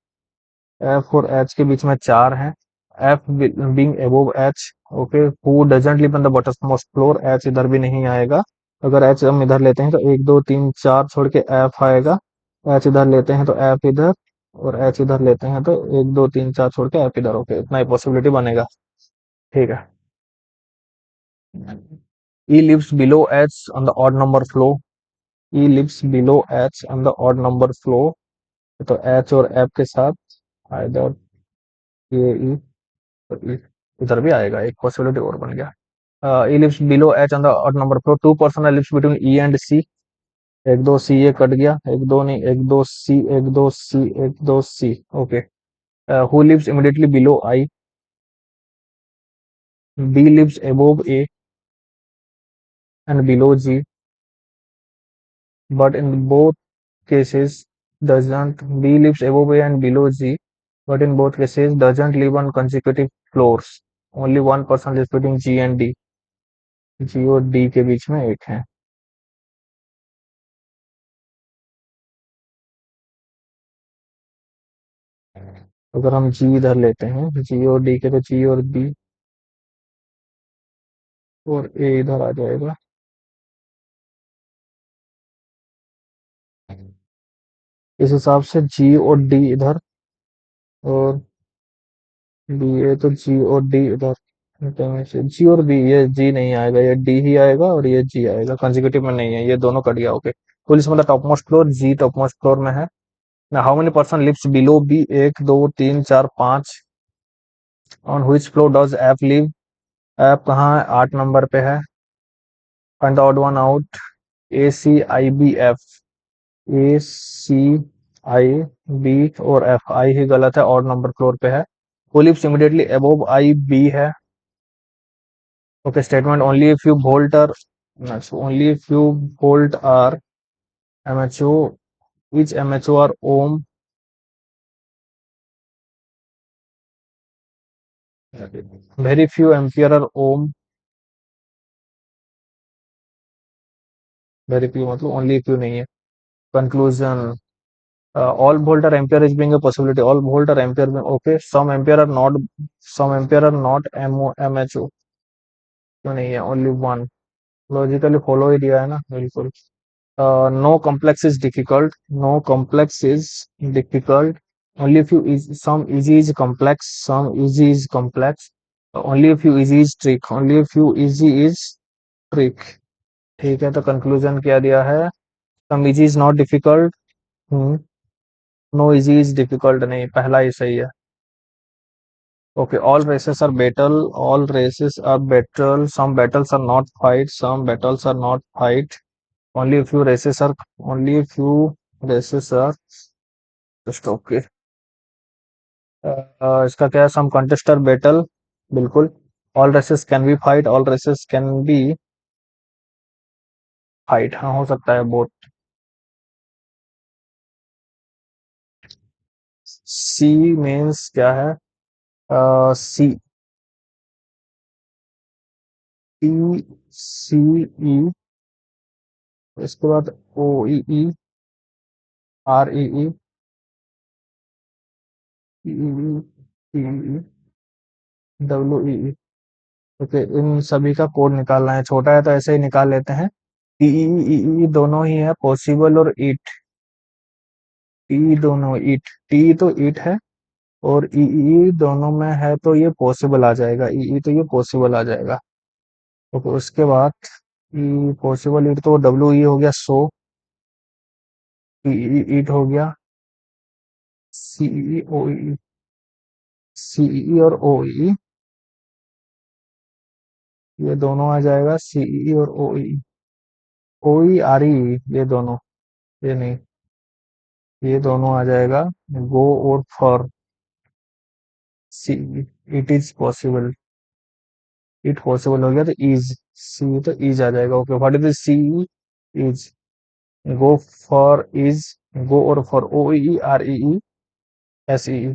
F और H के बीच में 4 हैं। F being above H। Okay, who doesn't live on the bottommost floor, H इधर भी नहीं आएगा। अगर H हम इधर लेते हैं तो 1 2 3 4 छोड़ के F आएगा। H इधर लेते हैं तो F इधर, और H इधर लेते हैं तो 1 2 3 4 छोड़ के F इधर। ओके, इतना ही पॉसिबिलिटी बनेगा। ठीक है। E lives below H on the odd number floor। E lives below H on the odd number floor। तो H और F के साथ इधर ये E, तो E इधर भी आएगा, एक पॉसिबिलिटी और बन गया। E lives below H on the odd number floor। 2% lives between E and C। एक दो C ये कट गया, एक दो नहीं, एक दो C, एक दो C, एक दो C। Okay, who lives immediately below I? B lives above A and below G, but in both cases doesn't, B lives above A and below G, but in both cases doesn't live on consecutive floors। only one person lives between G and D। G और D के बीच में एक है। अगर हम G इधर लेते हैं, G और D के, तो G और B और A इधर आ जाएगा। इस हिसाब से जी और डी इधर, और बी ए तो जी और डी इधर। जी और बी, ये जी नहीं आएगा, ये डी ही आएगा और ये जी आएगा, कंसेक्यूटिव में नहीं है, ये दोनों कट गया। ओके, पुलिस मतलब top most floor, G top most floor में है। How many person lives below B, एक दो तीन चार पांच। On which floor does F live, F कहाँ है, 8 नंबर पे है। Find the odd one out, A C I B F, A C I B और एफ, आई ही गलत है, ऑड नंबर फ्लोर पे है। Who lives immediately above I, B है। Okay, statement only if you volt are, only if you volt are mho, which mho are ohm, very few ampere are ohm, very few मतलब only few नहीं है। Conclusion, all volt or ampere is being a possibility, all volt or ampere में, okay, some ampere are not, some ampere are not MHO, क्यों नहीं है, only one, logically follow ही दिया है ना, बिल्कुल। No complex is difficult, no complex is difficult, only few is, some easy is complex, some easy is complex, only a few easy is trick, only a few easy is trick। ठीक है, तो conclusion क्या दिया है, some easy is not difficult, no easy is difficult नहीं, पहला ही सही है। Okay, all races are battle, all races are battle, some battles are not fight, some battles are not fight, only few races are, only few races are just. Okay, इसका क्या है, some contest are battle, बिल्कुल। All races can be fight, all races can be fight, हाँ हो सकता है both. C means क्या है, सी, टी, सी ई, इसके बाद ओ ई ई, आर ई ई, ई ई ई, डब्ल्यू ई ई। ओके, इन सभी का कोड निकालना है, छोटा है तो ऐसे ही निकाल लेते हैं। टी ई दोनों ही है, पॉसिबल और ईट, टी दोनों ईट, टी तो ईट है और ई दोनों में है, तो ये पॉसिबल आ जाएगा, ई तो ये पॉसिबल आ जाएगा। ओके, उसके बाद ई पॉसिबल ईट तो डब्ल्यू ई हो गया, सो ई ईट हो गया, सी ई ओ ई, सी ई और ओ ई, ये दोनों आ जाएगा, सी ई और ओ ई आर ई, ये दोनों, ये नहीं, ये दोनों आ जाएगा, गो और for, see, it is possible, it possible हो गया तो इज, सी तो इज आ जाएगा। Okay, what is see, is, go for is, go और for, O E R E E S E,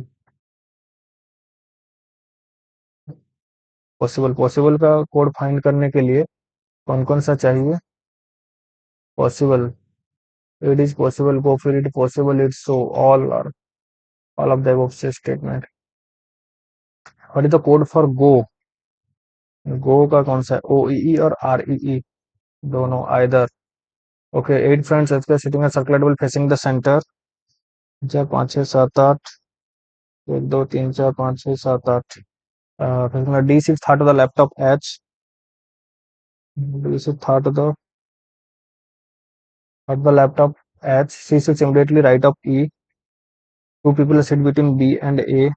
possible, possible का कोड फाइंड करने के लिए कौन कौन सा चाहिए, possible, it is possible, go फिर it possible, it, so, all are, all of the above statement. What is the code for go, गो का कौन सा है, ओ ई और आर ई ई, दोनों आइदर। ओके, 8 फ्रेंड्स सिटिंग है circular table facing the centre, 4 5 6 7 8, 1 2 3 4 5 6 7 8, फिर D six third of the laptop H, D six third the laptop H, C6 immediately right of E, two people sit between B and A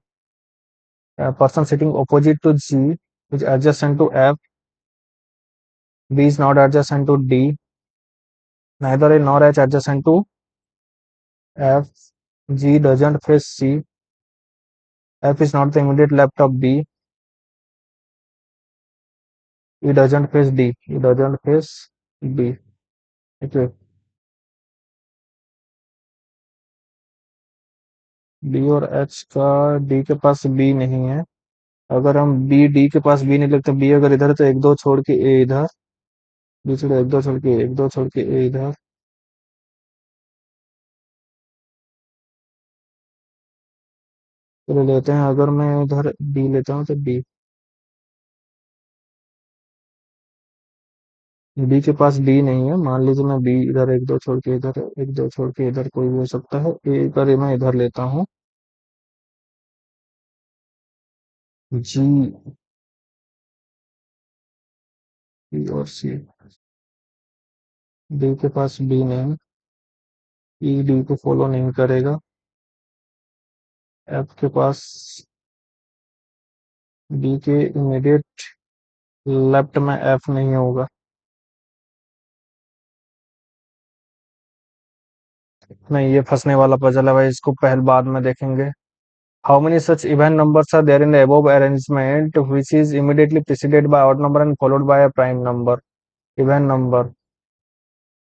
person sitting opposite to G which adjacent to F, B is not adjacent to D, neither A nor H adjacent to F, G doesn't face C, F is not the immediate left of B, E doesn't face D, E doesn't face B। okay, D और H का, D के पास B नहीं है, अगर हम B D के पास B नहीं लगते, बी अगर इधर है तो एक दो छोड़ के ए इधर, बी छोड़ एक दो छोड़ के, एक दो छोड़ के ए इधर, चलो लेते हैं, अगर मैं इधर डी लेता हूँ तो डी, बी के पास डी नहीं है, मान लीजिए मैं बी इधर एक दो छोड़ के इधर एक दो छोड़ के इधर कोई भी हो सकता है, ए इधर मैं इधर लेता हूँ। जी, बी और सी। डी के पास बी नहीं, ई डी को फॉलो नहीं करेगा। एफ के पास बी के इमीडिएट लेफ्ट में एफ नहीं होगा। नहीं, ये फंसने वाला पजल है भाई, इसको पहले बाद में देखेंगे। How many such even numbers are there in the above arrangement which is immediately preceded by odd number and followed by a prime number? Even number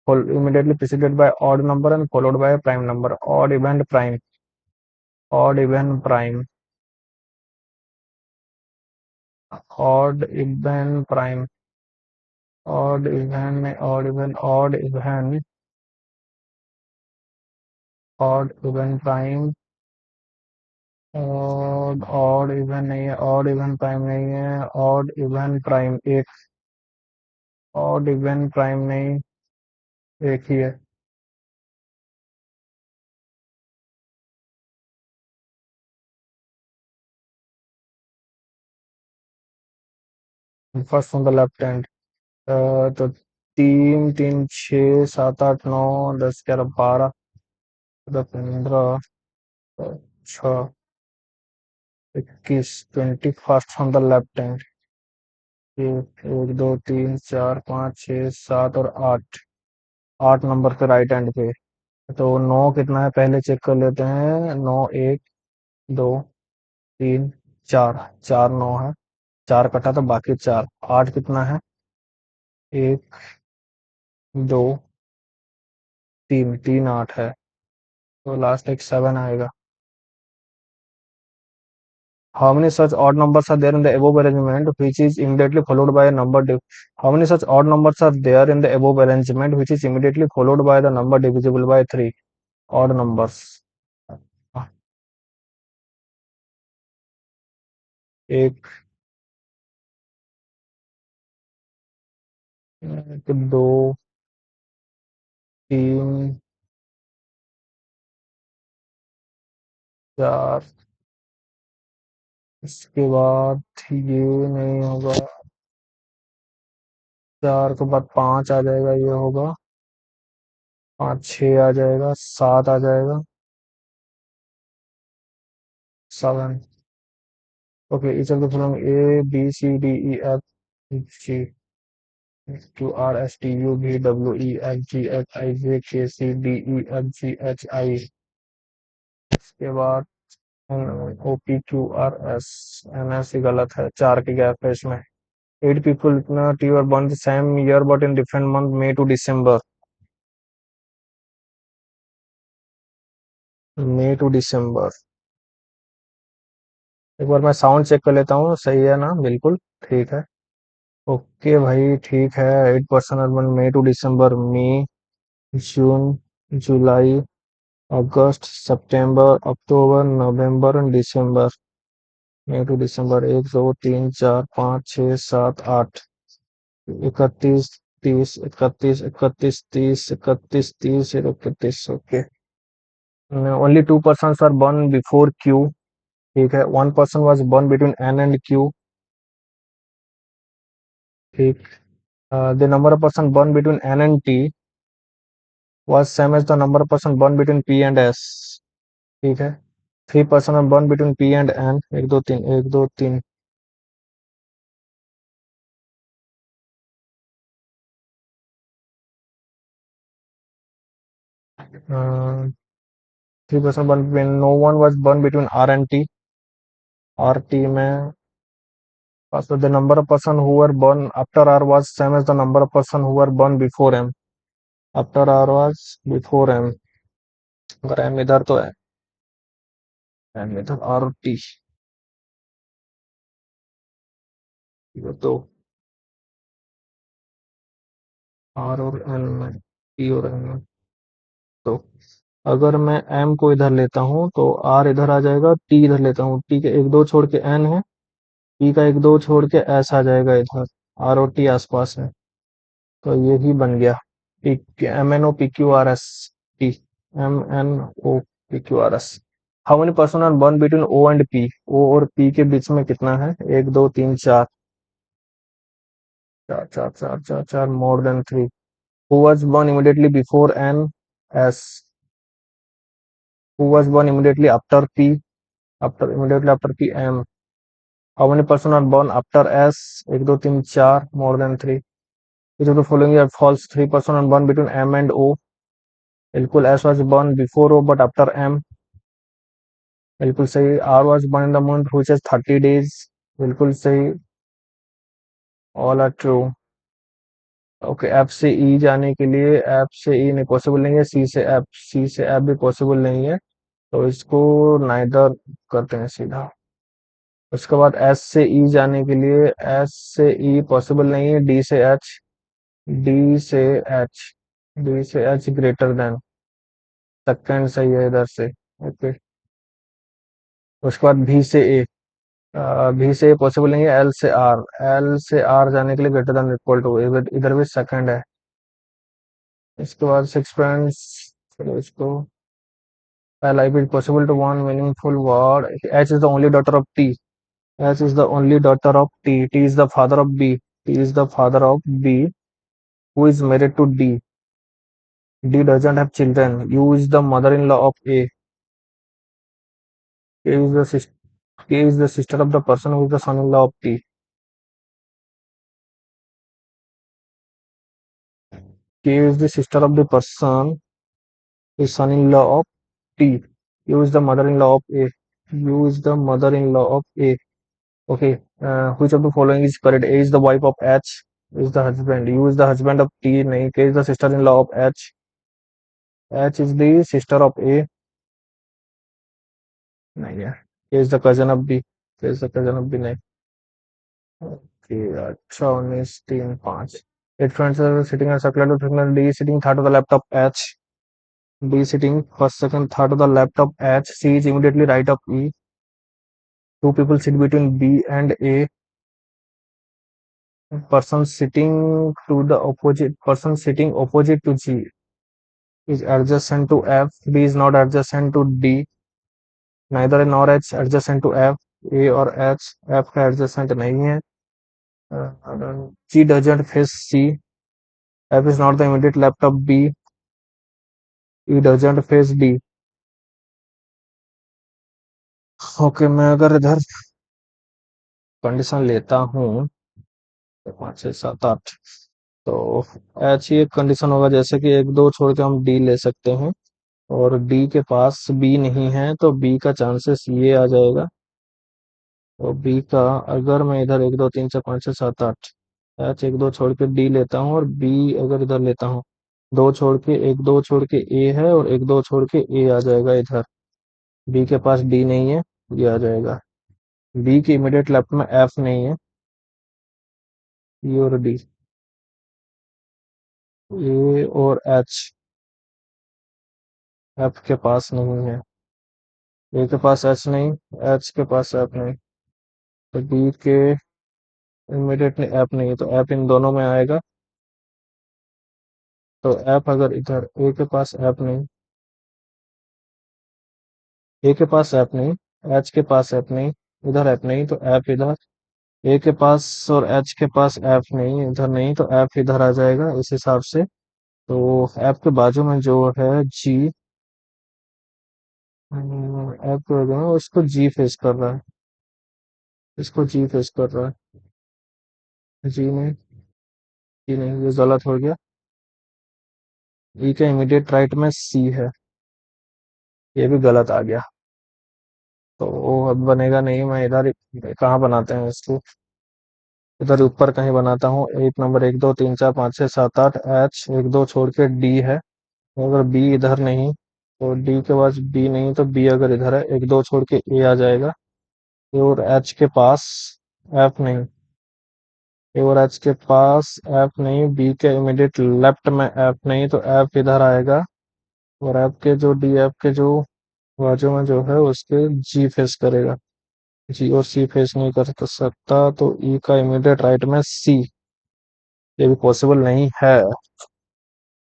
immediately preceded by odd number and followed by a prime number. Odd even prime. Odd even prime. Odd even prime. Odd even odd even odd even odd even prime. odd even नहीं है, odd even prime नहीं है, odd even prime एक, odd even prime नहीं, एक ही है। First from the left hand. तो 3 3 6 7 8 9 10 11 12 13 14 21 from the left hand. एक एक दो तीन चार पाँच छः सात और आठ, 8 नंबर पे राइट हैंड पे। तो 9 कितना है पहले चेक कर लेते हैं। 9 1 2 3 4, 4 9 है, 4 कटा तो बाकी 4। 8 कितना है, 1 2 3, 3 8 है, तो लास्ट एक 7 आएगा। How many such odd numbers are there in the above arrangement which is immediately followed by a how many such odd numbers are there in the above arrangement which is immediately followed by the number divisible by 3? Odd numbers। एक, दो, तीन, चार, इसके बाद ये नहीं होगा, 4 के बाद 5 आ जाएगा, ये होगा 5 6 आ जाएगा, 7 आ जाएगा, 7। Okay, each of the following A B C D E F G Q R S T U V W E X G H I J K C D E F G H I, इसके बाद O P Q R S N S गलत है, 4 के gap है इसमें। 8 people T और born the same year but in different month, May to December। May to December। एक बार मैं साउंड चेक कर लेता हूँ, सही है ना? बिल्कुल ठीक है। ओके भाई, ठीक है। 8 person are born May to December, May, June, July, August, September, October, November and December. May to December 1 2 3 4 5 6 7 8, 31 30 31 31 30 31 30 31। Okay, only 2 persons are born before Q. ठीक है, 1 person was born between N and Q। ठीक, the number of person born between N and T was same as the number of person born between P and S। ठीक है, 3 person are born between P and N। एक दो तीन, एक दो तीन। 3 person born between, no one was born between R and T। R T में also the number of person who were born after R was same as the number of person who were born before M। after R was before M। अगर M इधर तो है, M इधर, R और T, ये तो R और N में, T और N में। तो अगर मैं M को इधर लेता हूँ तो R इधर आ जाएगा, T इधर लेता हूँ, T के एक दो छोड़ के N है, T का एक दो छोड़ के S आ जाएगा इधर, R और T आसपास है। तो यही बन गया MnO P MnO how many person are born between O and P? O और P के बीच में कितना है? एक दो तीन चार, चार चार चार चार चार, more than three. Who was born immediately before N? S। Who was born immediately after P? After P, M। How many person are born after S? एक दो तीन चार, more than three. Which of the following are false? Three person are born between M and O. बिल्कुल। S was born before O but after M। बिल्कुल सही। R was born in the month which has 30 days। बिल्कुल सही। All are true। Okay, F से E जाने के लिए F से E नहीं पॉसिबल नहीं है, C से F भी पॉसिबल नहीं है, तो इसको नाइदर करते हैं सीधा। उसके बाद S से E जाने के लिए S से E पॉसिबल नहीं है, D से H, D से H, D से H ग्रेटर देन, सेकंड सही है इधर से। ओके। उसके बाद भी से ए, भी से ए पॉसिबल नहीं है। एल से आर जाने के लिए ग्रेटर देन इक्वल टू, इधर भी सेकंड है। इसके बाद सिक्स फ्रेंड्स, चलो इसको, life is possible to one meaningful word. H is the only daughter of T. H is the only daughter of T. T is the father of B. T is the father of B who is married to D. D doesn't have children. U is the mother in law of A. K is the K is the sister of the person who is the son in law of T. K is the sister of the person is son-in-law of T. U is the mother-in-law of A. U is the mother-in-law of A. Okay. Which of the following is correct? A is the wife of H. Is the husband. U is the husband of T. नहीं. K is the sister-in-law of H. H is the sister of A. नहीं है. K is the cousin of B. K is the cousin of B. नहीं. Okay. अच्छा, 19 3 5. Eight friends are sitting on a circular to signal. D is sitting third to the left of H. B sitting first, second, third to the left of H. C is immediately right of E. Two people sit between B and A. Person sitting opposite to G is adjacent to F. B is not adjacent to D. Neither nor H adjacent to F. A और H F का adjacent नहीं है. G doesn't face C. F is not the immediate left of B. E doesn't face D. Okay, मैं अगर इधर condition लेता हूँ 5 6 7 8, तो एच ही एक कंडीशन होगा, जैसे कि एक दो छोड़ के हम डी ले सकते हैं, और डी के पास बी नहीं है, तो बी का चांसेस ये आ जाएगा। और बी का, अगर मैं इधर एक दो तीन चार पाँच छः सात आठ, एच एक दो छोड़ के डी लेता हूँ, और बी अगर इधर लेता हूँ, दो छोड़ के, एक दो छोड़ के ए है, और एक दो छोड़ के ए आ जाएगा इधर। बी के पास डी नहीं है, ये आ जाएगा। बी के इमीडिएट लेफ्ट में एफ नहीं है, ई और डी। ए और एच एफ के पास नहीं है, ए के पास एच नहीं, एच के पास एफ नहीं, तो बी के इमीडिएटली एफ नहीं है, तो एफ इन दोनों में आएगा। तो एफ अगर इधर, ए के पास एफ नहीं, ए के पास एफ नहीं, एच के पास एफ नहीं, इधर एफ नहीं, तो एफ इधर। ए के पास और एच के पास एफ नहीं, इधर नहीं, तो एफ इधर आ जाएगा इस हिसाब से। तो एफ के बाजू में जो है जी, एफ के बाजू में उसको जी फेस कर रहा है, इसको जी फेस कर रहा है। जी नहीं, जी नहीं, ये गलत हो गया। ई के इमीडिएट राइट में सी है, ये भी गलत आ गया। तो अब बनेगा नहीं, मैं इधर कहाँ बनाते हैं इसको, इधर ऊपर कहीं बनाता हूँ। एक नंबर, एक दो तीन चार पाँच छः सात आठ, एच एक दो छोड़ के डी है, अगर बी इधर नहीं, तो डी के पास बी नहीं, तो बी अगर इधर है, एक दो छोड़ के ए आ जाएगा। ए और एच के पास एफ नहीं, ए और एच के पास एफ नहीं, बी के इमीडिएट लेफ्ट में एफ नहीं, तो एफ इधर आएगा, और एफ के जो डी एफ के जो बाजू में जो है उसके जी फेस करेगा। जी और सी फेस नहीं कर सकता, तो ई का इमीडिएट राइट में सी। ये भी पॉसिबल नहीं है।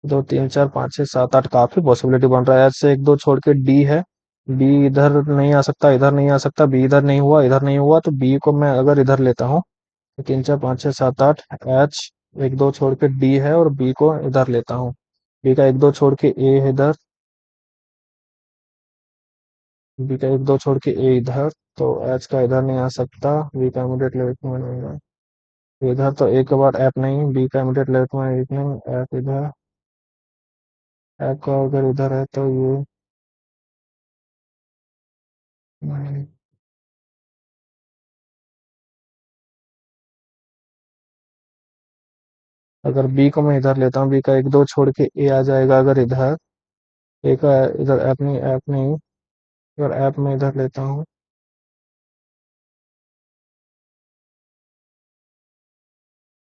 2 3 4 5 6 7 8 काफी पॉसिबिलिटी बन रहा है। एच से 1 2 छोड़ के डी है। बी इधर नहीं आ सकता, इधर नहीं आ सकता, बी इधर नहीं हुआ, इधर नहीं हुआ, तो बी को मैं अगर इधर लेता हूँ तो 3 4 5 6 7 8, एच 1 2 छोड़ के डी है और बी को इधर लेता हूँ। बी का 1 2 छोड़ के ए है इधर, बी का 1 2 छोड़ के ए इधर, तो एच का इधर नहीं आ सकता, बी का इमीडिएट लेफ्ट में नहीं है इधर, तो ए के बाद एफ नहीं, बी का इमीडिएट लेफ्ट में एक नहीं, एफ इधर, एफ का अगर इधर है तो ये नहीं। अगर बी को मैं इधर लेता हूँ, बी का 1 2 छोड़ के ए आ जाएगा अगर इधर, ए का इधर एफ नहीं, एफ नहीं, अगर एफ में इधर लेता हूँ,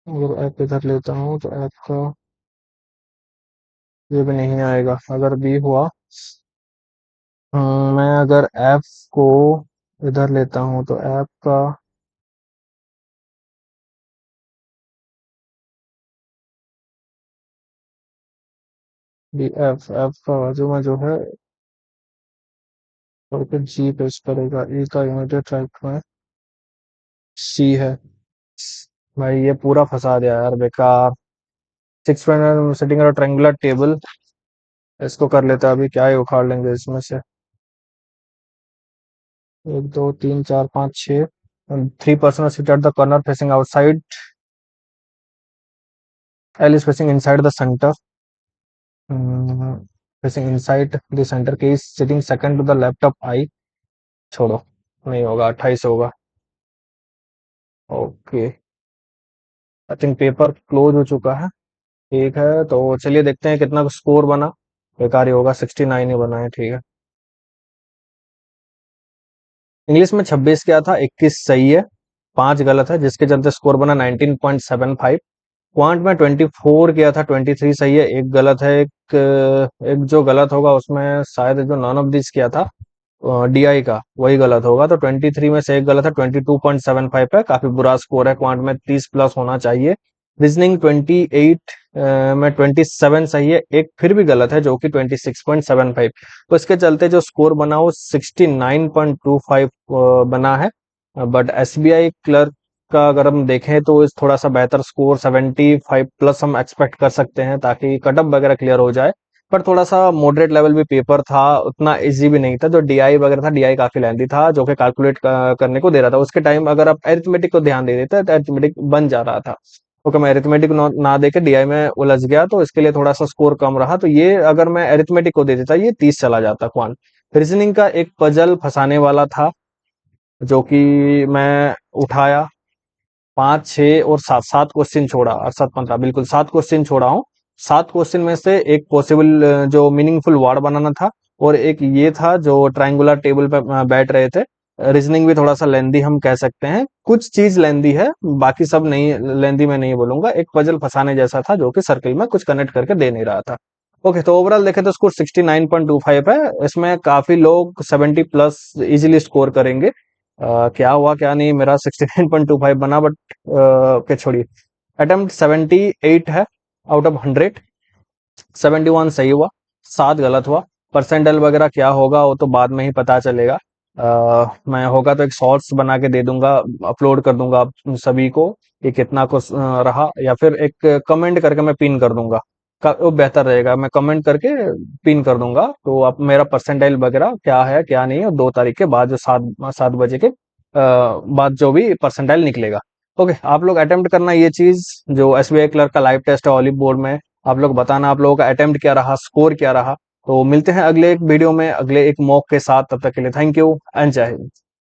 अगर एफ इधर लेता हूँ तो एफ का ये भी नहीं आएगा। अगर बी हुआ, मैं अगर एफ को इधर लेता हूँ तो एफ का बी एफ, एफ का बाजू में जो है और फिर जी पेश करेगा, ई का इमीडिएट राइट में सी है। भाई ये पूरा फंसा दिया यार, बेकार। 6 सिटिंग ट्रायंगुलर टेबल, इसको कर लेते हैं अभी, क्या ही उखाड़ लेंगे इसमें से। 1 2 3 4 5 6, 3 person sit at the corner facing outside, L is facing inside the center, facing inside the center, K is sitting second to the left of I, छोड़ो, नहीं होगा, 28 होगा। Okay, I think paper close हो चुका है। ठीक है, तो चलिए देखते हैं कितना स्कोर बना। बेकार ही होगा, 69 ही बना है, ठीक है। इंग्लिश में 26 क्या था, 21 सही है, 5 गलत है, जिसके चलते स्कोर बना 19.75। क्वांट में 24 किया था, 23 सही है, एक गलत है, एक जो गलत होगा उसमें शायद जो नॉन ऑफ दिस किया था डीआई का, वही गलत होगा, तो 23 में से एक गलत है, 22.75 है, काफी बुरा स्कोर है। क्वांट में 30 प्लस होना चाहिए। रीजनिंग 28 में 27 सही है, एक फिर भी गलत है जो कि 26.75, तो इसके चलते जो स्कोर बना वो 69.25 बना है। बट एसबीआई क्लर्क का अगर हम देखें तो इस थोड़ा सा बेहतर स्कोर 75 प्लस हम एक्सपेक्ट कर सकते हैं, ताकि कटअप वगैरह क्लियर हो जाए। पर थोड़ा सा मॉडरेट लेवल भी पेपर था, उतना इजी भी नहीं था। जो डीआई वगैरह था, डीआई काफी लेंथी था, जो कि कैलकुलेट करने को दे रहा था उसके टाइम। अगर आप अरिथमेटिक को ध्यान दे देते तो अरिथमेटिक बन जा रहा था। ओके, मैं अरिथमेटिक ना देके डीआई में उलझ गया, तो इसके लिए थोड़ा सा स्कोर कम रहा। तो ये अगर मैं अरिथमेटिक को दे देता, ये 30 चला जाता क्वांट। रीजनिंग का एक पजल फंसाने वाला था, जो कि मैं उठाया। 5 6 और 7 क्वेश्चन छोड़ा, और 7 15, बिल्कुल 7 क्वेश्चन छोड़ा हूँ। 7 क्वेश्चन में से एक पॉसिबल जो मीनिंगफुल वर्ड बनाना था, और एक ये था जो ट्रायंगुलर टेबल पे बैठ रहे थे। रीजनिंग भी थोड़ा सा लेंदी हम कह सकते हैं, कुछ चीज लेंदी है, बाकी सब नहीं लेंदी, मैं नहीं बोलूंगा। एक पजल फंसाने जैसा था, जो कि सर्कल में कुछ कनेक्ट करके दे नहीं रहा था। ओके, तो ओवरऑल देखें तो स्कोर 69.25 है। इसमें काफी लोग 70 प्लस इजीली स्कोर करेंगे। क्या हुआ क्या नहीं, मेरा 69.25 बना, बट के छोड़िए। अटेम्प्ट 78 है आउट ऑफ 100, 71 सही हुआ, 7 गलत हुआ। परसेंटाइल वगैरह क्या होगा वो तो बाद में ही पता चलेगा। मैं होगा तो एक शॉर्ट्स बना के दे दूंगा, अपलोड कर दूंगा आप सभी को कि कितना को रहा, या फिर एक कमेंट करके मैं पिन कर दूंगा। वो बेहतर रहेगा, मैं कमेंट करके पिन कर दूंगा, तो आप मेरा परसेंटाइल वगैरह क्या है क्या नहीं है, 2 तारीख के बाद जो 7 बजे के बाद जो भी परसेंटाइल निकलेगा। ओके, आप लोग अटेम्प्ट करना ये चीज, जो एसबीआई क्लर्क का लाइव टेस्ट है ऑलिव बोर्ड में। आप लोग बताना आप लोगों का अटेम्प्ट क्या रहा, स्कोर क्या रहा। तो मिलते हैं अगले एक वीडियो में, अगले एक मॉक के साथ। तब तक के लिए थैंक यू एंड जय हिंद।